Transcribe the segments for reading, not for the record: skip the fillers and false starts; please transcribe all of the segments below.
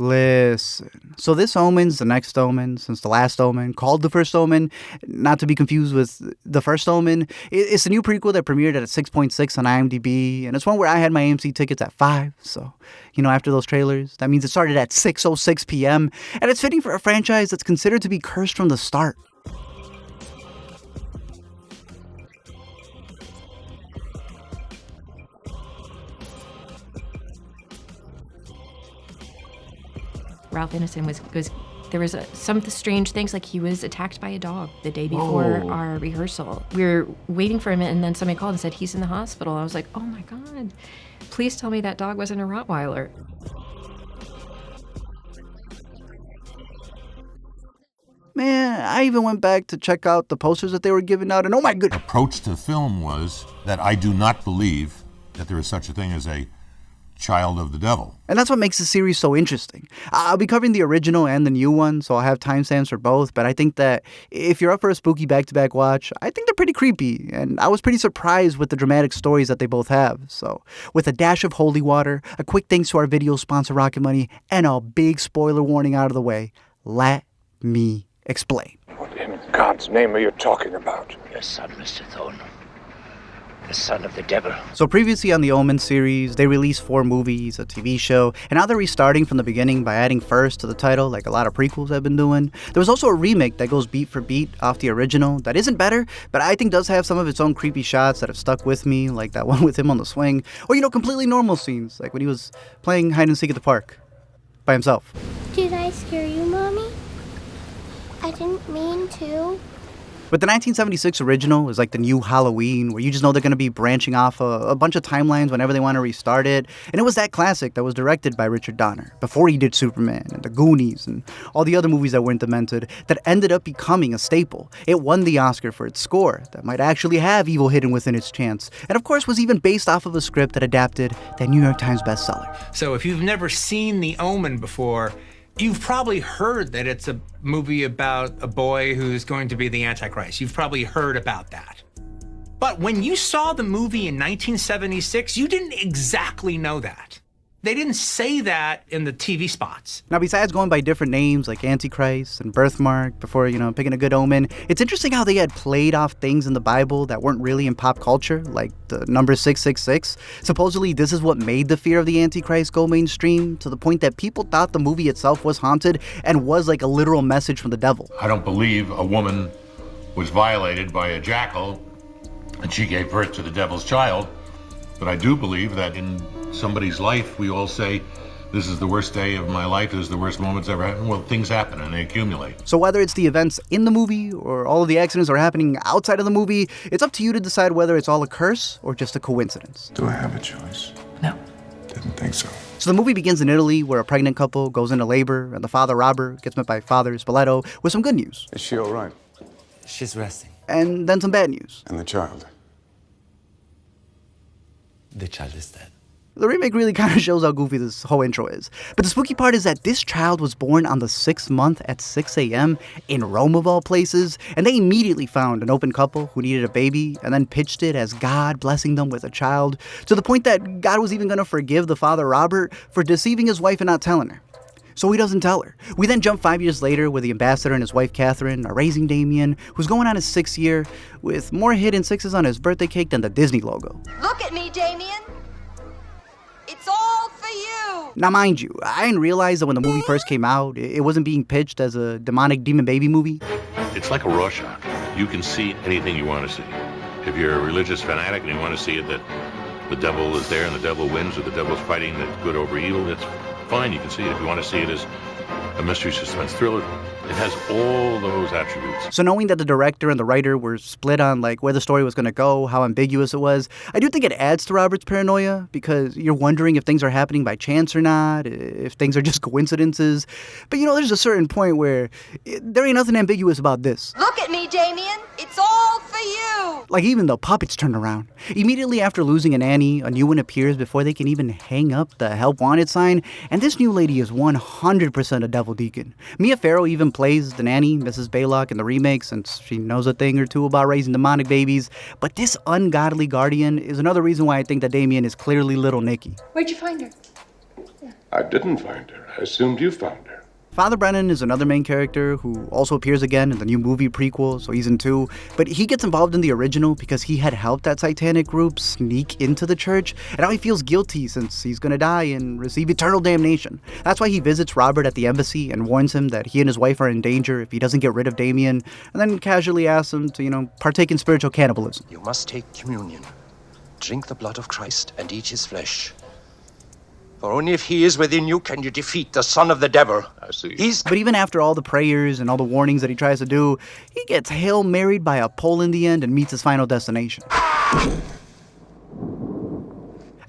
Listen, so this Omen's the next Omen, since the last Omen, called the first Omen, not to be confused with the first Omen. It's a new prequel that premiered at a 6.6 on IMDb, and it's one where I had my AMC tickets at 5, so, after those trailers, that means it started at 6:06 p.m., and it's fitting for a franchise that's considered to be cursed from the start. Ralph Ineson was there was some strange things, like he was attacked by a dog the day before our rehearsal. We were waiting for him, and then somebody called and said he's in the hospital. I was like, oh my God, please tell me that dog wasn't a Rottweiler. Man, I even went back to check out the posters that they were giving out, and oh my goodness. Approach to the film was that I do not believe that there is such a thing as a child of the devil. And that's what makes the series so interesting. I'll be covering the original and the new one, so I'll have timestamps for both, but I think that if you're up for a spooky back-to-back watch, I think they're pretty creepy, and I was pretty surprised with the dramatic stories that they both have. So, with a dash of holy water, a quick thanks to our video sponsor Rocket Money, and a big spoiler warning out of the way, let me explain. What in God's name are you talking about? Your son, Mr. Thorne. The son of the devil. So previously on the Omen series, they released 4 movies, a TV show, and now they're restarting from the beginning by adding first to the title, like a lot of prequels have been doing. There was also a remake that goes beat for beat off the original that isn't better, but I think does have some of its own creepy shots that have stuck with me, like that one with him on the swing, or completely normal scenes, like when he was playing hide and seek at the park by himself. Did I scare you, Mommy? I didn't mean to. But the 1976 original is like the new Halloween, where you just know they're going to be branching off a bunch of timelines whenever they want to restart it. And it was that classic that was directed by Richard Donner, before he did Superman and The Goonies and all the other movies that weren't demented, that ended up becoming a staple. It won the Oscar for its score that might actually have evil hidden within its chants. And of course was even based off of a script that adapted that New York Times bestseller. So if you've never seen The Omen before, you've probably heard that it's a movie about a boy who's going to be the Antichrist. You've probably heard about that. But when you saw the movie in 1976, you didn't exactly know that. They didn't say that in the TV spots. Now, besides going by different names like Antichrist and Birthmark before, picking a good omen, it's interesting how they had played off things in the Bible that weren't really in pop culture, like the number 666. Supposedly, this is what made the fear of the Antichrist go mainstream, to the point that people thought the movie itself was haunted and was like a literal message from the devil. I don't believe a woman was violated by a jackal and she gave birth to the devil's child, but I do believe that in somebody's life, we all say, this is the worst day of my life, this is the worst moment's ever happened. Well, things happen and they accumulate. So whether it's the events in the movie or all of the accidents are happening outside of the movie, it's up to you to decide whether it's all a curse or just a coincidence. Do I have a choice? No. Didn't think so. So the movie begins in Italy, where a pregnant couple goes into labor, and the father, Robert, gets met by Father Spilletto with some good news. Is she all right? She's resting. And then some bad news. And the child? The child is dead. The remake really kind of shows how goofy this whole intro is. But the spooky part is that this child was born on the 6th month at 6 a.m. in Rome of all places, and they immediately found an open couple who needed a baby and then pitched it as God blessing them with a child, to the point that God was even going to forgive the father Robert for deceiving his wife and not telling her. So he doesn't tell her. We then jump 5 years later where the ambassador and his wife Catherine are raising Damien, who's going on his 6th year, with more hidden sixes on his birthday cake than the Disney logo. Look at me, Damien. It's all for you. Now, mind you, I didn't realize that when the movie first came out, it wasn't being pitched as a demonic demon baby movie. It's like a Rorschach. You can see anything you want to see. If you're a religious fanatic and you want to see it that the devil is there and the devil wins, or the devil's fighting the good over evil, that's fine, you can see it. If you want to see it as a mystery suspense thriller, it has all those attributes. So knowing that the director and the writer were split on where the story was going to go, how ambiguous it was, I do think it adds to Robert's paranoia, because you're wondering if things are happening by chance or not, if things are just coincidences. But there's a certain point where there ain't nothing ambiguous about this. Look at me, Damien. It's all for you. Like even the puppets turn around. Immediately after losing an Annie, a new one appears before they can even hang up the help wanted sign, and this new lady is 100% a devil deacon. Mia Farrow even plays the nanny, Mrs. Baylock, in the remake, since she knows a thing or two about raising demonic babies. But this ungodly guardian is another reason why I think that Damien is clearly little Nicky. Where'd you find her? Yeah. I didn't find her. I assumed you found her. Father Brennan is another main character who also appears again in the new movie prequel, so he's in 2, but he gets involved in the original because he had helped that satanic group sneak into the church, and now he feels guilty since he's gonna die and receive eternal damnation. That's why he visits Robert at the embassy and warns him that he and his wife are in danger if he doesn't get rid of Damien, and then casually asks him to, partake in spiritual cannibalism. You must take communion, drink the blood of Christ, and eat his flesh. For only if he is within you can you defeat the son of the devil. I see. But even after all the prayers and all the warnings that he tries to do, he gets Hail Married by a pole in the end and meets his final destination.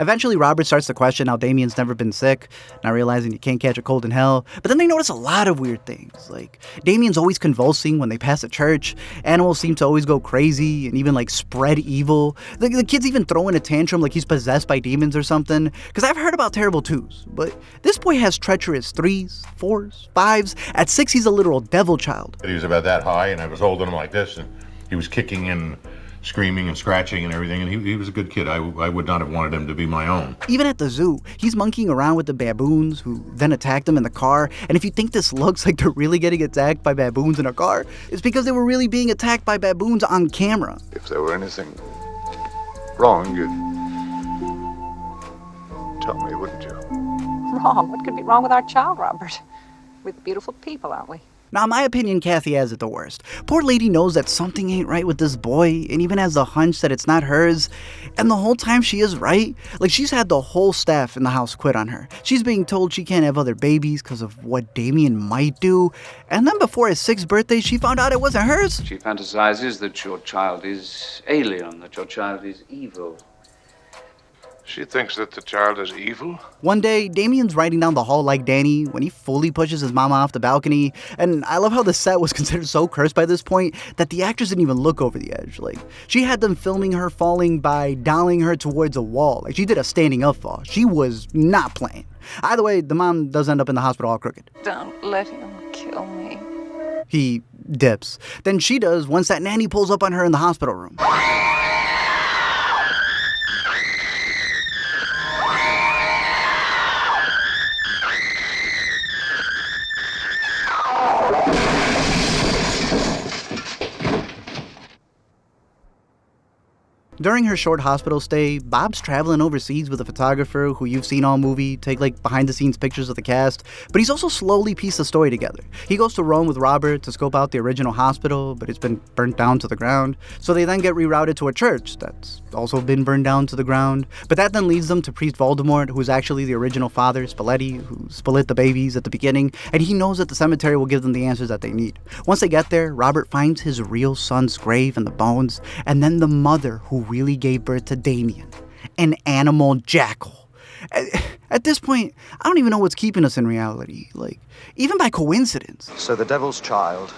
Eventually, Robert starts to question how Damien's never been sick, not realizing you can't catch a cold in hell. But then they notice a lot of weird things, like Damien's always convulsing when they pass a church, animals seem to always go crazy and even spread evil. The kid's even throwing a tantrum like he's possessed by demons or something, because I've heard about terrible 2s, but this boy has treacherous 3s, 4s, 5s. At 6, he's a literal devil child. He was about that high, and I was holding him like this, and he was kicking and screaming and scratching and everything, and he was a good kid. I would not have wanted him to be my own. Even at the zoo, he's monkeying around with the baboons, who then attacked him in the car. And if you think this looks like they're really getting attacked by baboons in a car, it's because they were really being attacked by baboons on camera. If there were anything wrong, you'd tell me, wouldn't you? Wrong? What could be wrong with our child, Robert? We're beautiful people, aren't we? Now, in my opinion, Kathy has it the worst. Poor lady knows that something ain't right with this boy, and even has the hunch that it's not hers. And the whole time she is right. She's had the whole staff in the house quit on her. She's being told she can't have other babies because of what Damien might do. And then before his 6th birthday, she found out it wasn't hers. She fantasizes that your child is alien, that your child is evil. She thinks that the child is evil? One day, Damien's riding down the hall like Danny when he fully pushes his mama off the balcony. And I love how the set was considered so cursed by this point that the actress didn't even look over the edge. She had them filming her falling by dollying her towards a wall. She did a standing up fall. She was not playing. Either way, the mom does end up in the hospital all crooked. Don't let him kill me. He dips. Then she does once that nanny pulls up on her in the hospital room. During her short hospital stay, Bob's traveling overseas with a photographer who you've seen all movie take behind-the-scenes pictures of the cast, but he's also slowly pieced the story together. He goes to Rome with Robert to scope out the original hospital, but it's been burnt down to the ground. So they then get rerouted to a church that's also been burned down to the ground. But that then leads them to Priest Voldemort, who's actually the original father, Spalletti, who split the babies at the beginning, and he knows that the cemetery will give them the answers that they need. Once they get there, Robert finds his real son's grave and the bones, and then the mother who really gave birth to Damien, an animal jackal. At this point, I don't even know what's keeping us in reality, even by coincidence. So the devil's child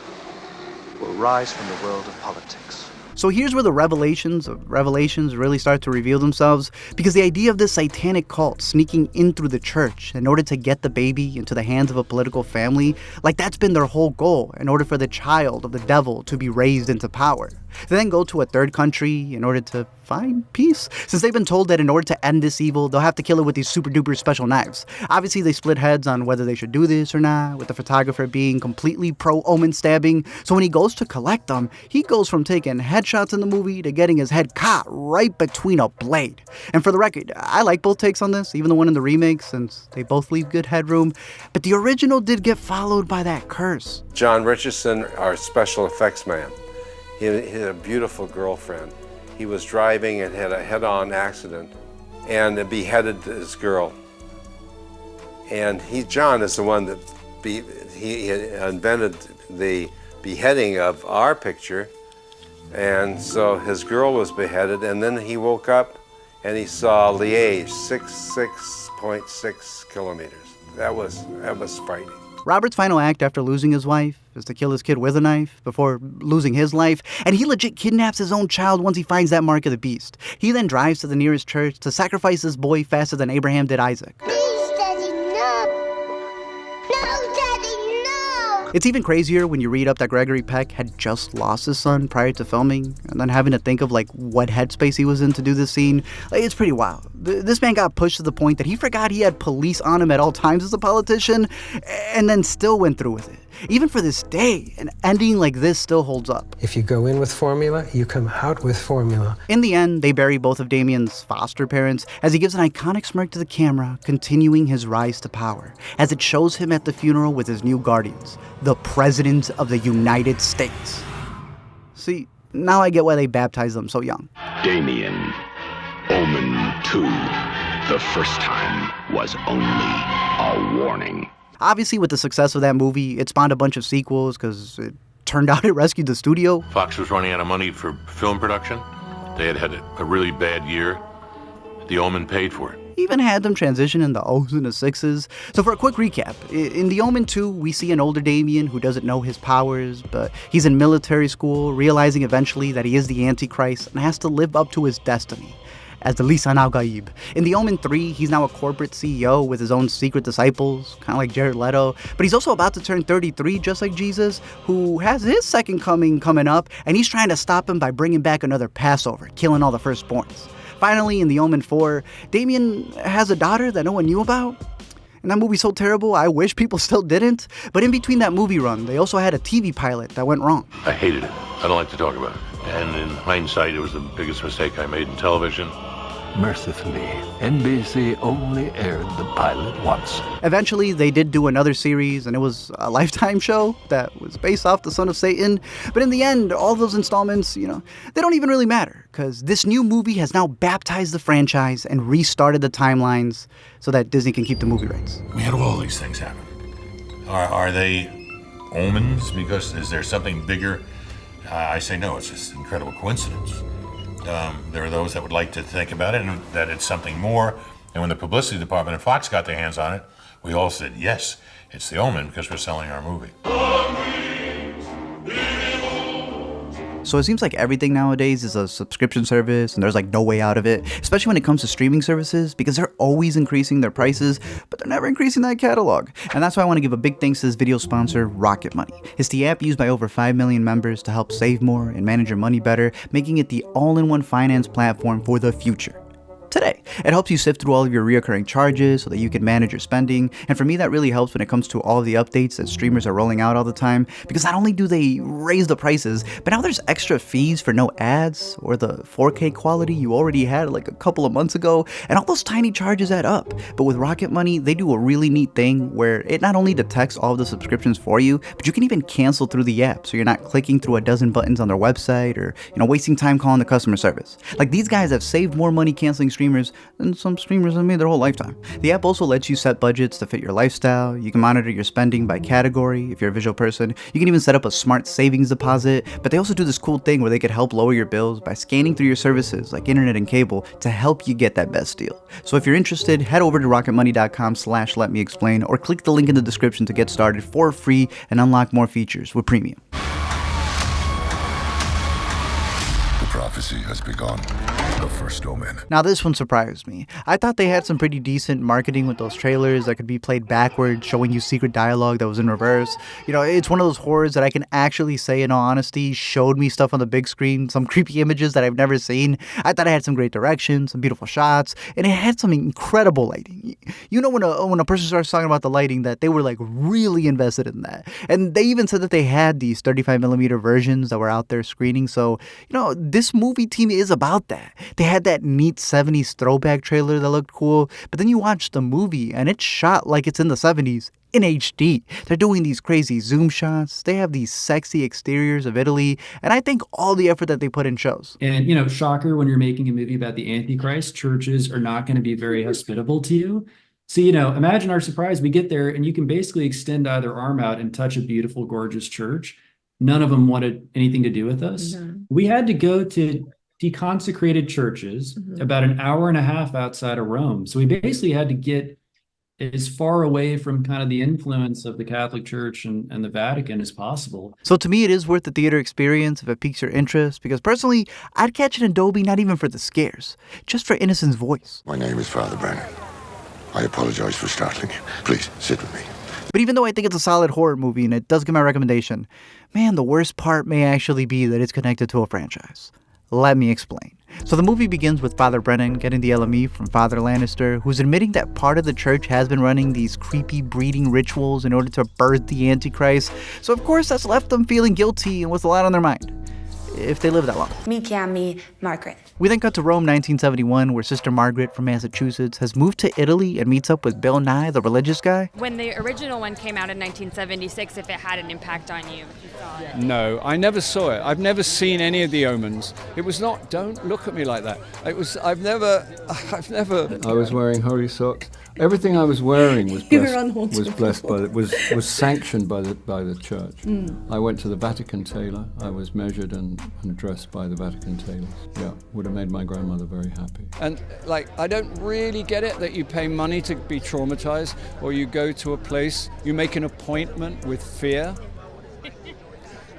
will rise from the world of politics. So here's where the revelations of revelations really start to reveal themselves, because the idea of this satanic cult sneaking in through the church in order to get the baby into the hands of a political family, that's been their whole goal in order for the child of the devil to be raised into power. They then go to a third country in order to find peace, since they've been told that in order to end this evil, they'll have to kill it with these super duper special knives. Obviously, they split heads on whether they should do this or not, with the photographer being completely pro-omen stabbing. So when he goes to collect them, he goes from taking headshots in the movie to getting his head caught right between a blade. And for the record, I like both takes on this, even the one in the remake, since they both leave good headroom. But the original did get followed by that curse. John Richardson, our special effects man, he had a beautiful girlfriend. He was driving and had a head-on accident and beheaded this girl. And John is the one that he invented the beheading of our picture. And so his girl was beheaded, and then he woke up and he saw Liège, 6.6 kilometers. That was frightening. Robert's final act after losing his wife is to kill his kid with a knife before losing his life, and he legit kidnaps his own child once he finds that mark of the beast. He then drives to the nearest church to sacrifice this boy faster than Abraham did Isaac. Please, Daddy, no. No, Daddy, no. It's even crazier when you read up that Gregory Peck had just lost his son prior to filming, and then having to think of like what headspace he was in to do this scene. It's pretty wild. This man got pushed to the point that he forgot he had police on him at all times as a politician, and then still went through with it. Even for this day, an ending like this still holds up. If you go in with formula, you come out with formula. In the end, they bury both of Damien's foster parents as he gives an iconic smirk to the camera, continuing his rise to power, as it shows him at the funeral with his new guardians, the President of the United States. See, now I get why they baptized them so young. Damien, Omen 2. The first time was only a warning. Obviously, with the success of that movie, it spawned a bunch of sequels because it turned out it rescued the studio. Fox was running out of money for film production. They had a really bad year. The Omen paid for it. Even had them transition in the O's and the sixes. So for a quick recap, in The Omen 2, we see an older Damien who doesn't know his powers, but he's in military school, realizing eventually that he is the Antichrist and has to live up to his destiny as the Lisan al-Gaib. In The Omen 3, he's now a corporate CEO with his own secret disciples, kind of like Jared Leto, but he's also about to turn 33 just like Jesus, who has his second coming up, and he's trying to stop him by bringing back another Passover, killing all the firstborns. Finally, in The Omen 4, Damien has a daughter that no one knew about. And that movie's so terrible, I wish people still didn't. But in between that movie run, they also had a TV pilot that went wrong. I hated it. I don't like to talk about it. And in hindsight, it was the biggest mistake I made in television. Mercifully, NBC only aired the pilot once. Eventually, they did do another series, and it was a Lifetime show that was based off the Son of Satan. But in the end, all those installments, they don't even really matter, because this new movie has now baptized the franchise and restarted the timelines so that Disney can keep the movie rights. We had all these things happen. Are they omens? Because is there something bigger? I say no, it's just incredible coincidence. There are those that would like to think about it and that it's something more. And when the publicity department at Fox got their hands on it, we all said, yes, it's The Omen because we're selling our movie. So it seems like everything nowadays is a subscription service and there's like no way out of it, especially when it comes to streaming services, because they're always increasing their prices, but they're never increasing that catalog. And that's why I want to give a big thanks to this video sponsor, Rocket Money. It's the app used by over 5 million members to help save more and manage your money better, making it the all-in-one finance platform for the future. Today, it helps you sift through all of your reoccurring charges so that you can manage your spending, and for me that really helps when it comes to all of the updates that streamers are rolling out all the time, because not only do they raise the prices, but now there's extra fees for no ads or the 4K quality you already had like a couple of months ago, and all those tiny charges add up. But with Rocket Money, they do a really neat thing where it not only detects all of the subscriptions for you, but you can even cancel through the app so you're not clicking through a dozen buttons on their website or wasting time calling the customer service. Like, these guys have saved more money canceling streamers than some streamers have made their whole lifetime. The app also lets you set budgets to fit your lifestyle. You can monitor your spending by category if you're a visual person. You can even set up a smart savings deposit, but they also do this cool thing where they could help lower your bills by scanning through your services like internet and cable to help you get that best deal. So if you're interested, head over to rocketmoney.com/letmeexplain or click the link in the description to get started for free and unlock more features with premium. The prophecy has begun. The first omen. Now this one surprised me. I thought they had some pretty decent marketing with those trailers that could be played backwards, showing you secret dialogue that was in reverse. It's one of those horrors that I can actually say in all honesty showed me stuff on the big screen, some creepy images that I've never seen. I thought it had some great direction, some beautiful shots, and it had some incredible lighting. When a person starts talking about the lighting, that they were like really invested in that. And they even said that they had these 35mm versions that were out there screening. So, this movie team is about that. They had that neat 70s throwback trailer that looked cool, but then you watch the movie and it's shot like it's in the 70s in HD. They're doing these crazy zoom shots. They have these sexy exteriors of Italy, and I think all the effort that they put in shows. And, shocker, when you're making a movie about the Antichrist, churches are not going to be very hospitable to you. So, imagine our surprise. We get there and you can basically extend either arm out and touch a beautiful, gorgeous church. None of them wanted anything to do with us. Mm-hmm. We had to go to deconsecrated churches about an hour and a half outside of Rome. So we basically had to get as far away from kind of the influence of the Catholic Church and the Vatican as possible. So to me, it is worth the theater experience if it piques your interest, because personally, I'd catch it in Dolby not even for the scares, just for Ineson's voice. My name is Father Brennan. I apologize for startling you. Please, sit with me. But even though I think it's a solid horror movie and it does get my recommendation, man, the worst part may actually be that it's connected to a franchise. Let me explain. So the movie begins with Father Brennan getting the LME from Father Lannister, who's admitting that part of the church has been running these creepy breeding rituals in order to birth the Antichrist. So of course that's left them feeling guilty and with a lot on their mind. If they live that long. Me chiami Margaret. We then cut to Rome 1971, where Sister Margaret from Massachusetts has moved to Italy and meets up with Bill Nighy, the religious guy. When the original one came out in 1976, if it had an impact on you, if you saw it. No, I never saw it. I've never seen any of the Omens. It was not, don't look at me like that. I've never. I was wearing holy socks. Everything I was wearing was blessed by was sanctioned by the church. I went to the Vatican tailor. I was measured and dressed by the Vatican tailors. Yeah, would have made my grandmother very happy. And I don't really get it that you pay money to be traumatized, or you go to a place, you make an appointment with fear,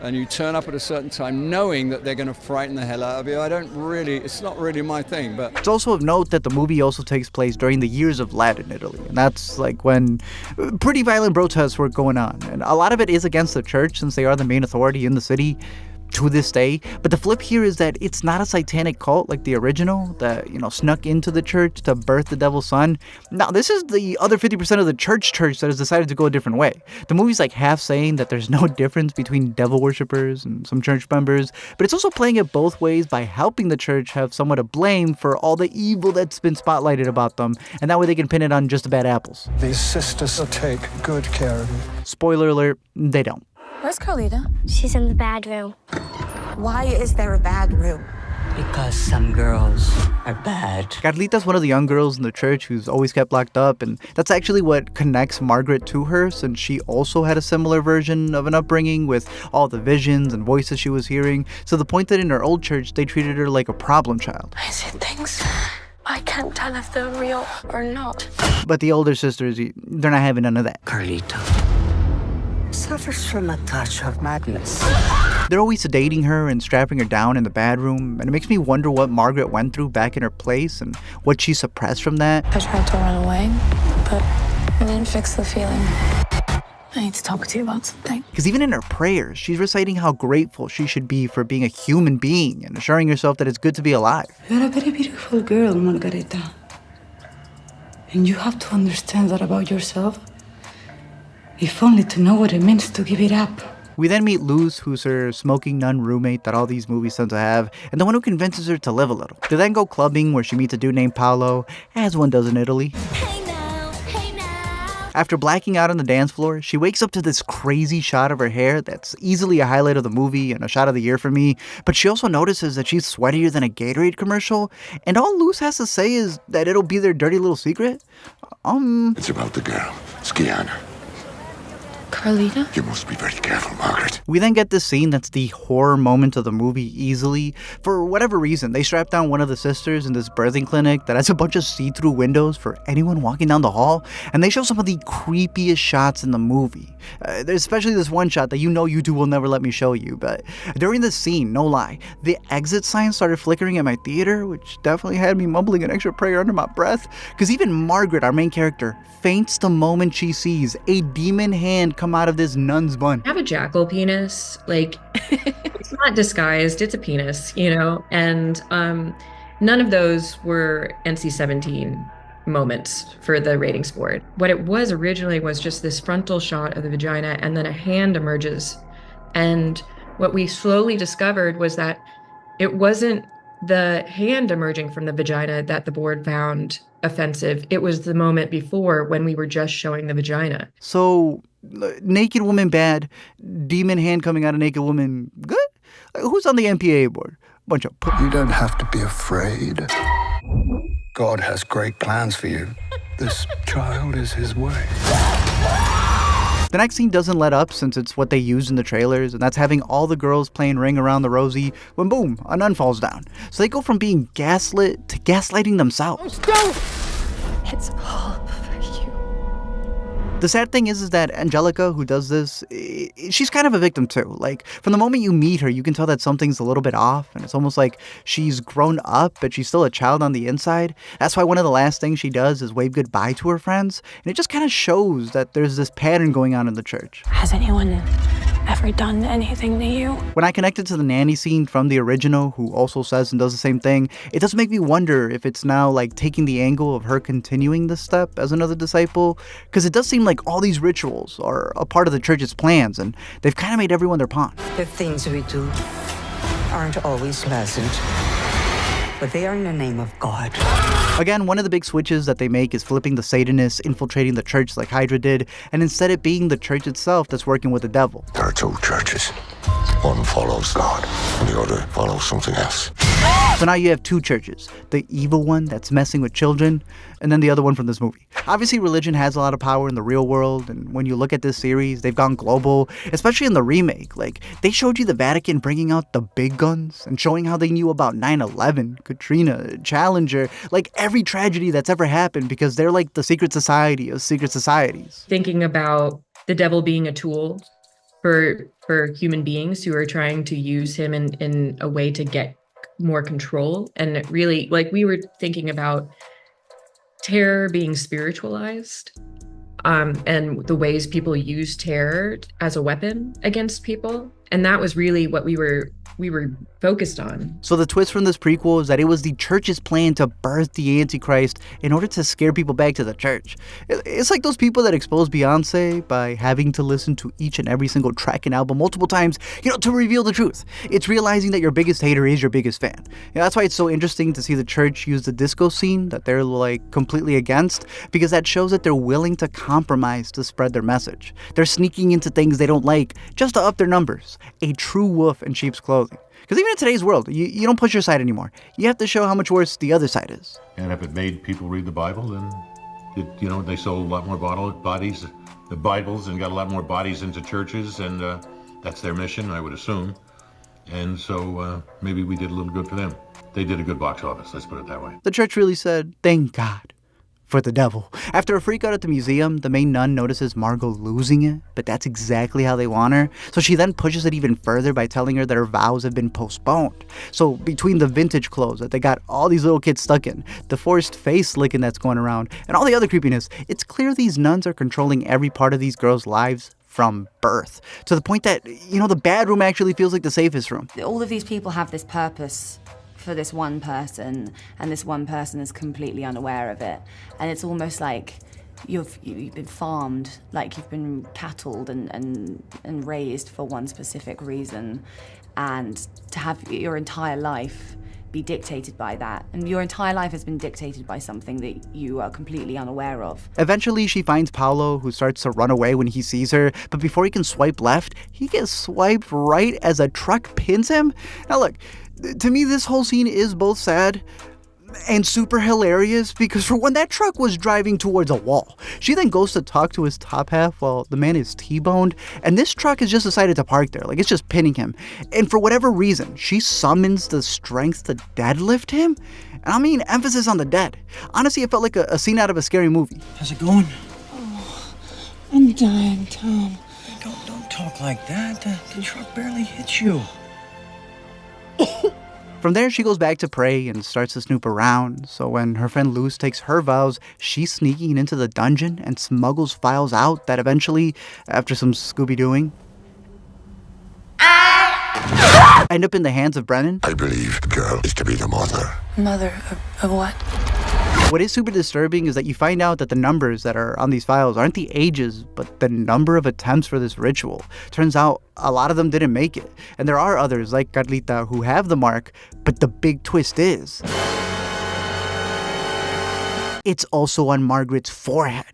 and you turn up at a certain time knowing that they're going to frighten the hell out of you. It's not really my thing, but... It's also of note that the movie also takes place during the years of Latin Italy, and that's when pretty violent protests were going on. And a lot of it is against the church, since they are the main authority in the city to this day. But the flip here is that it's not a satanic cult like the original that, snuck into the church to birth the devil's son. Now, this is the other 50% of the church that has decided to go a different way. The movie's half saying that there's no difference between devil worshippers and some church members, but it's also playing it both ways by helping the church have someone to blame for all the evil that's been spotlighted about them, and that way they can pin it on just the bad apples. These sisters will take good care of you. Spoiler alert, they don't. Where's Carlita? She's in the bad room. Why is there a bad room? Because some girls are bad. Carlita's one of the young girls in the church who's always kept locked up, and that's actually what connects Margaret to her, since she also had a similar version of an upbringing with all the visions and voices she was hearing, to the point that in her old church they treated her like a problem child. I see things. I can't tell if they're real or not. But the older sisters, they're not having none of that. Carlita suffers from a touch of madness. They're always sedating her and strapping her down in the bad room, and it makes me wonder what Margaret went through back in her place and what she suppressed from that. I tried to run away, but it didn't fix the feeling. I need to talk to you about something. Because even in her prayers, she's reciting how grateful she should be for being a human being and assuring herself that it's good to be alive. You're a very beautiful girl, Margareta. And you have to understand that about yourself. If only to know what it means to give it up. We then meet Luz, who's her smoking nun roommate that all these movies tend to have, and the one who convinces her to live a little. They then go clubbing, where she meets a dude named Paolo, as one does in Italy. After blacking out on the dance floor, she wakes up to this crazy shot of her hair that's easily a highlight of the movie and a shot of the year for me, but she also notices that she's sweatier than a Gatorade commercial, and all Luz has to say is that it'll be their dirty little secret. It's about the girl, Skiana. Carlita? You must be very careful, Margaret. We then get this scene that's the horror moment of the movie easily. For whatever reason, they strap down one of the sisters in this birthing clinic that has a bunch of see-through windows for anyone walking down the hall, and they show some of the creepiest shots in the movie. There's especially this one shot that YouTube will never let me show you, but during this scene, no lie, the exit sign started flickering at my theater, which definitely had me mumbling an extra prayer under my breath, because even Margaret, our main character, faints the moment she sees a demon hand come out of this nun's bun. I have a jackal penis. It's not disguised, it's a penis, and none of those were NC-17 moments for the ratings board. What it was originally was just this frontal shot of the vagina, and then a hand emerges. And what we slowly discovered was that it wasn't the hand emerging from the vagina that the board found offensive. It was the moment before when we were just showing the vagina. So, naked woman bad, demon hand coming out of naked woman good? Who's on the MPA board? Bunch of... You don't have to be afraid. God has great plans for you. This child is his way. The next scene doesn't let up, since it's what they used in the trailers, and that's having all the girls playing Ring Around the Rosie when boom, a nun falls down. So they go from being gaslit to gaslighting themselves. It's all for you. The sad thing is that Angelica, who does this, she's kind of a victim too. Like, from the moment you meet her, you can tell that something's a little bit off, and it's almost like she's grown up, but she's still a child on the inside. That's why one of the last things she does is wave goodbye to her friends, and it just kind of shows that there's this pattern going on in the church. Has anyone ever done anything to you? When I connected to the nanny scene from the original, who also says and does the same thing, it does make me wonder if it's now like taking the angle of her continuing this step as another disciple, because it does seem like all these rituals are a part of the church's plans, and they've kind of made everyone their pawn. The things we do aren't always pleasant, but they are in the name of God. Again, one of the big switches that they make is flipping the Satanists infiltrating the church like Hydra did, and instead it being the church itself that's working with the devil. There are two churches. One follows God, and the other follows something else. So now you have two churches, the evil one that's messing with children, and then the other one from this movie. Obviously, religion has a lot of power in the real world, and when you look at this series, they've gone global, especially in the remake. Like, they showed you the Vatican bringing out the big guns and showing how they knew about 9/11, Katrina, Challenger, like every tragedy that's ever happened, because they're like the secret society of secret societies. Thinking about the devil being a tool for human beings who are trying to use him in a way to get more control. And it really, like, we were thinking about terror being spiritualized, and the ways people use terror as a weapon against people. And that was really what we were focused on. So the twist from this prequel is that it was the church's plan to birth the Antichrist in order to scare people back to the church. It's like those people that expose Beyonce by having to listen to each and every single track and album multiple times, to reveal the truth. It's realizing that your biggest hater is your biggest fan. That's why it's so interesting to see the church use the disco scene that they're like completely against, because that shows that they're willing to compromise to spread their message. They're sneaking into things they don't like just to up their numbers. A true wolf in sheep's clothing. Because even in today's world, you don't push your side anymore. You have to show how much worse the other side is. And if it made people read the Bible, then they sold a lot more bodies, the Bibles, and got a lot more bodies into churches, and that's their mission, I would assume. And so maybe we did a little good for them. They did a good box office, let's put it that way. The church really said, thank God for the devil. After a freak out at the museum, the main nun notices Margot losing it, but that's exactly how they want her. So she then pushes it even further by telling her that her vows have been postponed. So between the vintage clothes that they got all these little kids stuck in, the forced face licking that's going around, and all the other creepiness, it's clear these nuns are controlling every part of these girls' lives from birth, to the point that, the bad room actually feels like the safest room. All of these people have this purpose for this one person, and this one person is completely unaware of it. And it's almost like you've been farmed, like you've been cattled and raised for one specific reason, and to have your entire life be dictated by that. And your entire life has been dictated by something that you are completely unaware of. Eventually, she finds Paolo, who starts to run away when he sees her, but before he can swipe left, he gets swiped right as a truck pins him. Now look, to me, this whole scene is both sad and super hilarious, because for one, that truck was driving towards a wall. She then goes to talk to his top half while the man is T-boned, and this truck has just decided to park there, like it's just pinning him. And for whatever reason, she summons the strength to deadlift him. And I mean, emphasis on the dead. Honestly, it felt like a scene out of a scary movie. How's it going? Oh, I'm dying, Tom. Don't talk like that. The truck barely hit you. From there, she goes back to pray and starts to snoop around. So when her friend Luz takes her vows, she's sneaking into the dungeon and smuggles files out that eventually, after some Scooby-Dooing, end up in the hands of Brennan. I believe the girl is to be the mother. Mother of what? What is super disturbing is that you find out that the numbers that are on these files aren't the ages, but the number of attempts for this ritual. Turns out a lot of them didn't make it. And there are others, like Carlita, who have the mark, but the big twist is it's also on Margaret's forehead.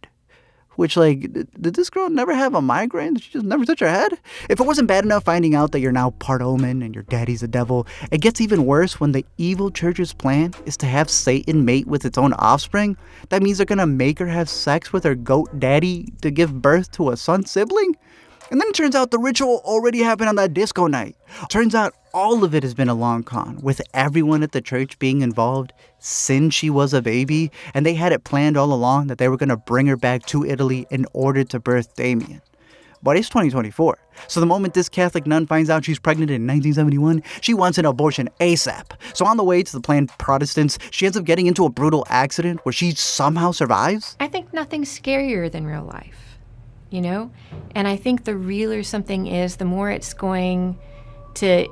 Which, did this girl never have a migraine? Did she just never touch her head? If it wasn't bad enough finding out that you're now part omen and your daddy's a devil, it gets even worse when the evil church's plan is to have Satan mate with its own offspring. That means they're gonna make her have sex with her goat daddy to give birth to a son sibling? And then it turns out the ritual already happened on that disco night. Turns out all of it has been a long con, with everyone at the church being involved since she was a baby, and they had it planned all along that they were going to bring her back to Italy in order to birth Damien. But it's 2024, so the moment this Catholic nun finds out she's pregnant in 1971, she wants an abortion ASAP. So on the way to the planned Protestants, she ends up getting into a brutal accident where she somehow survives. I think nothing's scarier than real life, you know? And I think the realer something is, the more it's going to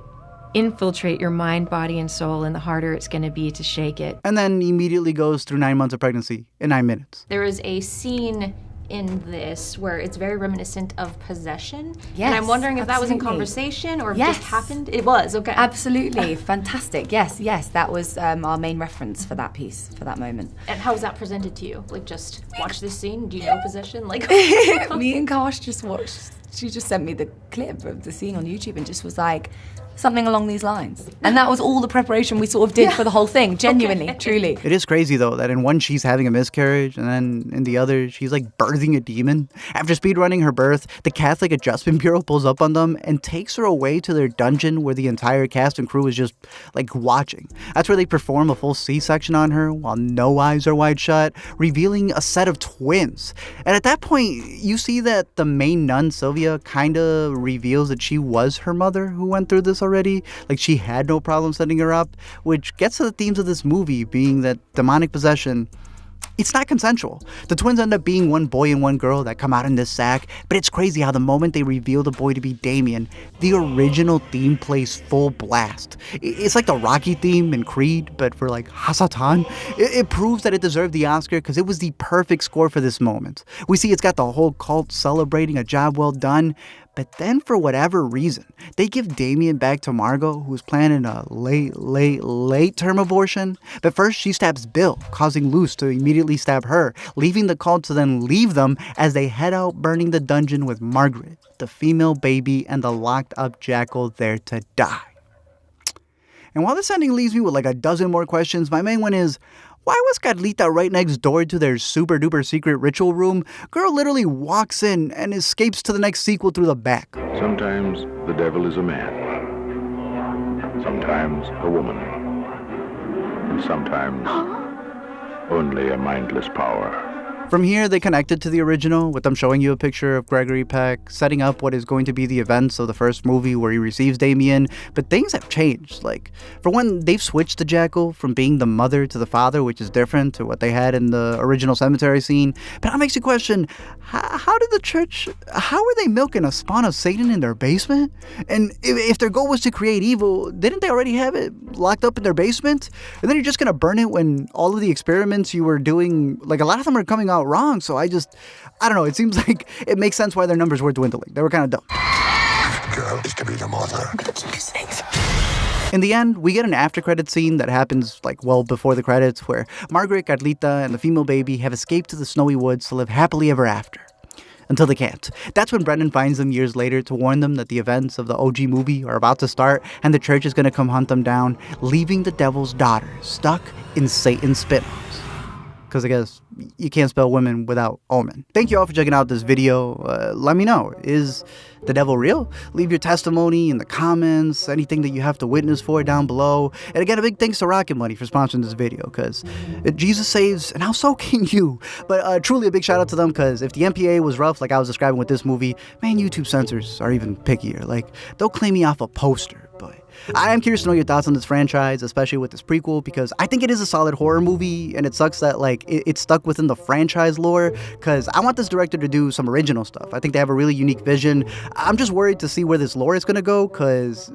infiltrate your mind, body, and soul, and the harder it's going to be to shake it. And then immediately goes through 9 months of pregnancy in 9 minutes. There is a scene in this where it's very reminiscent of possession. Yes, and I'm wondering if that was in absolutely. conversation or Yes. just happened. It was, okay. Absolutely. Fantastic. Yes, that was our main reference for that piece, for that moment. And how was that presented to you? Like, just watch this scene? Do you know possession? Like, Me and Karsh just watched, she just sent me the clip of the scene on YouTube and just was like, something along these lines. And that was all the preparation we sort of did for the whole thing, genuinely, truly. It is crazy, though, that in one she's having a miscarriage, and then in the other she's like birthing a demon. After speedrunning her birth, the Catholic Adjustment Bureau pulls up on them and takes her away to their dungeon where the entire cast and crew is just like watching. That's where they perform a full C-section on her while no eyes are wide shut, revealing a set of twins. And at that point, you see that the main nun, Sylvia, kind of reveals that she was her mother who went through this already. Like, she had no problem setting her up, which gets to the themes of this movie, being that demonic possession, it's not consensual. The twins end up being one boy and one girl that come out in this sack, but it's crazy how the moment they reveal the boy to be Damien, the original theme plays full blast. It's like the Rocky theme in Creed, but for like Hasatan. It proves that it deserved the Oscar because it was the perfect score for this moment. We see it's got the whole cult celebrating a job well done, but then for whatever reason, they give Damien back to Margot, who's planning a late-term abortion. But first, she stabs Bill, causing Luce to immediately stab her, leaving the cult to then leave them as they head out burning the dungeon with Margaret, the female baby, and the locked-up jackal there to die. And while this ending leaves me with like a dozen more questions, my main one is, why was Carlita right next door to their super duper secret ritual room? Girl literally walks in and escapes to the next sequel through the back. Sometimes the devil is a man, sometimes a woman, and sometimes only a mindless power. From here, they connected to the original, with them showing you a picture of Gregory Peck, setting up what is going to be the events of the first movie where he receives Damien, but things have changed. Like, for one, they've switched the jackal from being the mother to the father, which is different to what they had in the original cemetery scene. But that makes you question, how did the church, how were they milking a spawn of Satan in their basement? And if their goal was to create evil, didn't they already have it locked up in their basement? And then you're just gonna burn it when all of the experiments you were doing, like a lot of them are coming out wrong. So I don't know, it seems like it makes sense why their numbers were dwindling. They were kind of dumb. Girl is to be the mother. I'm gonna keep you safe. In the end, we get an after-credit scene that happens like well before the credits, where Margaret, Carlita, and the female baby have escaped to the snowy woods to live happily ever after. Until they can't. That's when Brendan finds them years later to warn them that the events of the OG movie are about to start and the church is going to come hunt them down, leaving the devil's daughter stuck in Satan's spin-offs. Because I guess you can't spell women without omen. Thank you all for checking out this video. Let me know, is the devil real? Leave your testimony in the comments, anything that you have to witness for down below. And again, a big thanks to Rocket Money for sponsoring this video, because Jesus saves, and now so can you. But truly a big shout out to them, because if the MPA was rough, like I was describing with this movie, man, YouTube censors are even pickier. Like, they'll claim me off a poster, but I am curious to know your thoughts on this franchise, especially with this prequel, because I think it is a solid horror movie, and it sucks that like it's stuck within the franchise lore, because I want this director to do some original stuff. I think they have a really unique vision. I'm just worried to see where this lore is going to go, because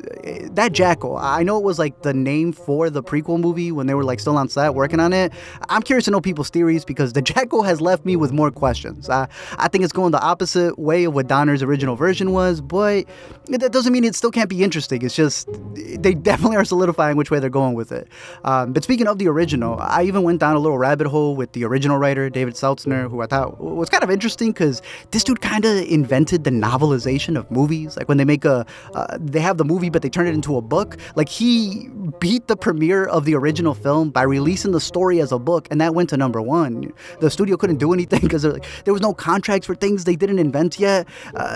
that jackal, I know it was like the name for the prequel movie when they were like still on set working on it. I'm curious to know people's theories, because the jackal has left me with more questions. I think it's going the opposite way of what Donner's original version was, but that doesn't mean it still can't be interesting. It's just they definitely are solidifying which way they're going with it. But speaking of the original, I even went down a little rabbit hole with the original writer, David Seltzer, who I thought was kind of interesting because this dude kind of invented the novelization of movies. Like when they make they have the movie, but they turn it into a book. Like he beat the premiere of the original film by releasing the story as a book, and that went to #1. The studio couldn't do anything because there was no contracts for things they didn't invent yet.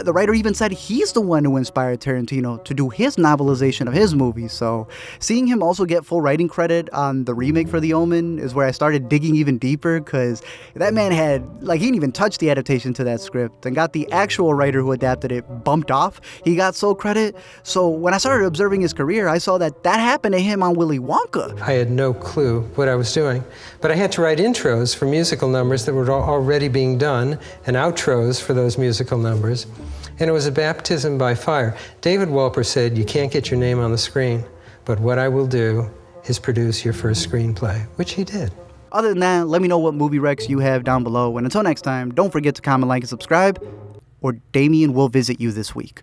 The writer even said he's the one who inspired Tarantino to do his novelization of his movie. So seeing him also get full writing credit on the remake for The Omen is where I started digging even deeper, because that man had, he didn't even touch the adaptation to that script and got the actual writer who adapted it bumped off. He got sole credit. So when I started observing his career, I saw that happened to him on Willy Wonka. I had no clue what I was doing, but I had to write intros for musical numbers that were already being done and outros for those musical numbers. And it was a baptism by fire. David Wolper said, "You can't get your name on the screen, but what I will do is produce your first screenplay," which he did. Other than that, let me know what movie recs you have down below. And until next time, don't forget to comment, like, and subscribe, or Damien will visit you this week.